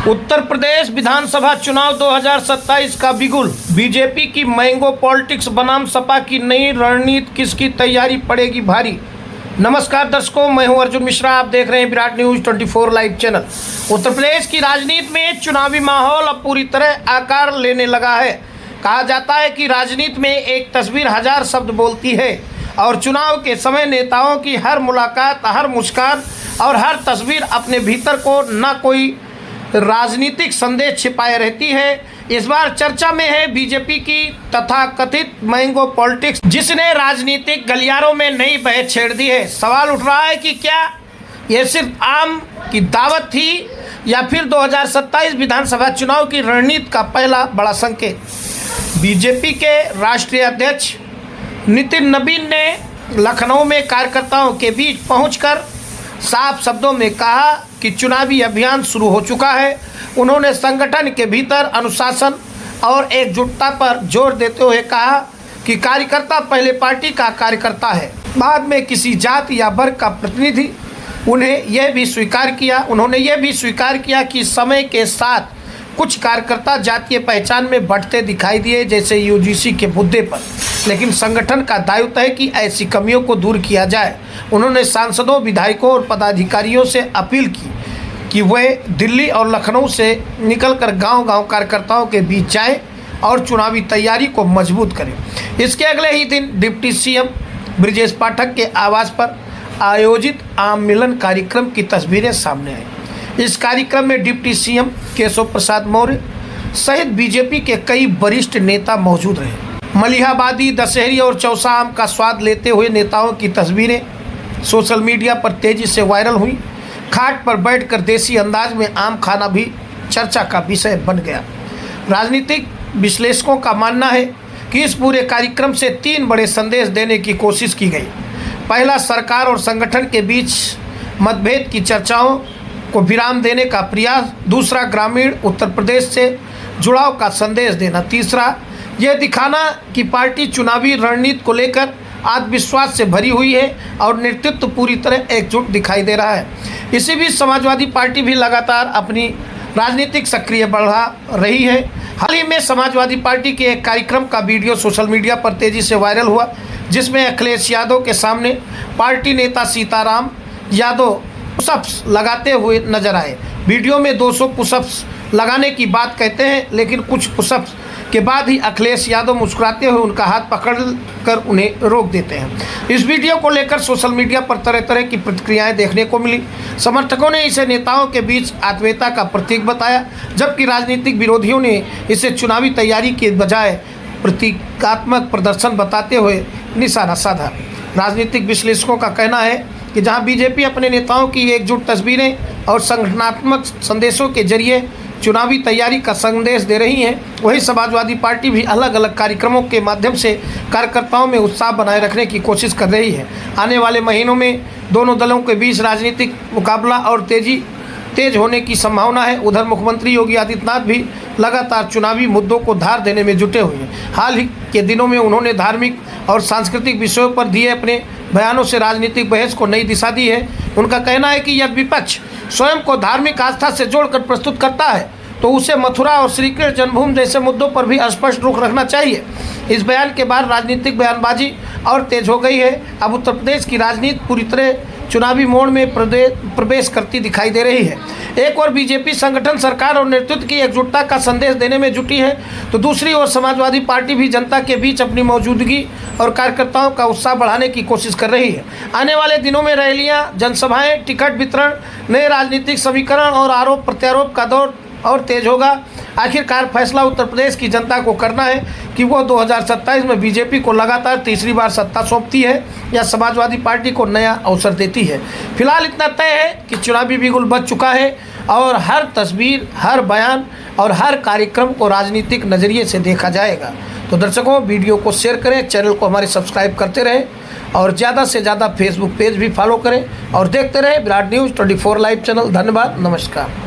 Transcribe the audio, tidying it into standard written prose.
उत्तर प्रदेश विधानसभा चुनाव 2027 का बिगुल। बीजेपी की मैंगो पॉलिटिक्स बनाम सपा की नई रणनीति, किसकी तैयारी पड़ेगी भारी। नमस्कार दर्शकों, मैं हूं अर्जुन मिश्रा। आप देख रहे हैं Virat news 24 live channel. Uttar Pradesh की राजनीति में चुनावी माहौल अब पूरी तरह आकार लेने लगा है। कहा जाता है कि राजनीति में एक तस्वीर हजार शब्द बोलती है और चुनाव के समय नेताओं की हर मुलाकात, हर मुस्कान और हर तस्वीर अपने भीतर को न कोई राजनीतिक संदेश छिपाए रहती है। इस बार चर्चा में है बीजेपी की तथाकथित मैंगो पॉलिटिक्स, जिसने राजनीतिक गलियारों में नई बहस छेड़ दी है। सवाल उठ रहा है कि क्या यह सिर्फ आम की दावत थी या फिर 2027 विधानसभा चुनाव की रणनीति का पहला बड़ा संकेत। बीजेपी के राष्ट्रीय अध्यक्ष नितिन नवीन ने लखनऊ में कार्यकर्ताओं के बीच पहुंचकर साफ शब्दों में कहा कि चुनावी अभियान शुरू हो चुका है। उन्होंने संगठन के भीतर अनुशासन और एकजुटता पर जोर देते हुए कहा कि कार्यकर्ता पहले पार्टी का कार्यकर्ता है, बाद में किसी जाति या वर्ग का प्रतिनिधि। उन्होंने यह भी स्वीकार किया कि समय के साथ कुछ कार्यकर्ता जातीय पहचान में बढ़ते दिखाई दिए, जैसे यूजीसी के मुद्दे पर, लेकिन संगठन का दायित्व है कि ऐसी कमियों को दूर किया जाए। उन्होंने सांसदों, विधायकों और पदाधिकारियों से अपील की कि वे दिल्ली और लखनऊ से निकलकर गांव-गांव कार्यकर्ताओं के बीच जाएं और चुनावी तैयारी को मजबूत करें। इसके अगले ही दिन डिप्टी सीएम ब्रजेश पाठक के आवास पर आयोजित आम मिलन कार्यक्रम की तस्वीरें सामने आई। इस कार्यक्रम में डिप्टी सीएम केशव प्रसाद मौर्य सहित बीजेपी के कई वरिष्ठ नेता मौजूद रहे। मलिहाबादी, दशहरी और चौसा आम का स्वाद लेते हुए नेताओं की तस्वीरें सोशल मीडिया पर तेजी से वायरल हुई। खाट पर बैठकर देसी अंदाज में आम खाना भी चर्चा का विषय बन गया। राजनीतिक विश्लेषकों का मानना है कि इस पूरे कार्यक्रम से 3 बड़े संदेश देने की कोशिश की गई। पहला, सरकार और संगठन के बीच मतभेद की चर्चाओं को विराम देने का प्रयास। दूसरा, ग्रामीण उत्तर प्रदेश से जुड़ाव का संदेश देना। तीसरा, यह दिखाना कि पार्टी चुनावी रणनीति को लेकर आत्मविश्वास से भरी हुई है और नेतृत्व पूरी तरह एकजुट दिखाई दे रहा है। इसी बीच समाजवादी पार्टी भी लगातार अपनी राजनीतिक सक्रिय बढ़ा रही है। हाल ही में समाजवादी पार्टी के एक कार्यक्रम का वीडियो सोशल मीडिया पर तेजी से वायरल हुआ, जिसमें अखिलेश यादव के सामने पार्टी नेता सीताराम यादव पुशअप्स लगाते हुए नजर आए। वीडियो में 200 पुशअप्स लगाने की बात कहते हैं, लेकिन कुछ पुशअप्स के बाद ही अखिलेश यादव मुस्कुराते हुए उनका हाथ पकड़कर उन्हें रोक देते हैं। इस वीडियो को लेकर सोशल मीडिया पर तरह तरह की प्रतिक्रियाएं देखने को मिली। समर्थकों ने इसे नेताओं के बीच आत्मीयता का प्रतीक बताया, जबकि राजनीतिक विरोधियों ने इसे चुनावी तैयारी के बजाय प्रतीकात्मक प्रदर्शन बताते हुए निशाना साधा। राजनीतिक विश्लेषकों का कहना है कि जहां बीजेपी अपने नेताओं की एकजुट तस्वीरें और संगठनात्मक संदेशों के जरिए चुनावी तैयारी का संदेश दे रही है, वहीं समाजवादी पार्टी भी अलग अलग कार्यक्रमों के माध्यम से कार्यकर्ताओं में उत्साह बनाए रखने की कोशिश कर रही है। आने वाले महीनों में दोनों दलों के बीच राजनीतिक मुकाबला और तेज होने की संभावना है। उधर मुख्यमंत्री योगी आदित्यनाथ भी लगातार चुनावी मुद्दों को धार देने में जुटे हुए हैं। हाल ही के दिनों में उन्होंने धार्मिक और सांस्कृतिक विषयों पर दिए अपने बयानों से राजनीतिक बहस को नई दिशा दी है। उनका कहना है कि यदि विपक्ष स्वयं को धार्मिक आस्था से जोड़कर प्रस्तुत करता है तो उसे मथुरा और श्री कृष्ण जन्मभूमि जैसे मुद्दों पर भी स्पष्ट रुख रखना चाहिए। इस बयान के बाद राजनीतिक बयानबाजी और तेज हो गई है। अब उत्तर प्रदेश की राजनीति पूरी तरह चुनावी मोड़ में प्रवेश करती दिखाई दे रही है। एक और बीजेपी संगठन सरकार और नेतृत्व की एकजुटता का संदेश देने में जुटी है, तो दूसरी ओर समाजवादी पार्टी भी जनता के बीच अपनी मौजूदगी और कार्यकर्ताओं का उत्साह बढ़ाने की कोशिश कर रही है। आने वाले दिनों में रैलियां, जनसभाएं, टिकट वितरण, नए राजनीतिक समीकरण और आरोप प्रत्यारोप का दौर और तेज होगा। आखिरकार फैसला उत्तर प्रदेश की जनता को करना है कि वो 2027 में बीजेपी को लगातार तीसरी बार सत्ता सौंपती है या समाजवादी पार्टी को नया अवसर देती है। फिलहाल इतना तय है कि चुनावी बिगुल बज चुका है और हर तस्वीर, हर बयान और हर कार्यक्रम को राजनीतिक नज़रिए से देखा जाएगा। तो दर्शकों, वीडियो को शेयर करें, चैनल को हमारे सब्सक्राइब करते रहें और ज़्यादा से ज़्यादा फेसबुक पेज भी फॉलो करें और देखते रहें विराट न्यूज़ 24 लाइव चैनल। धन्यवाद, नमस्कार।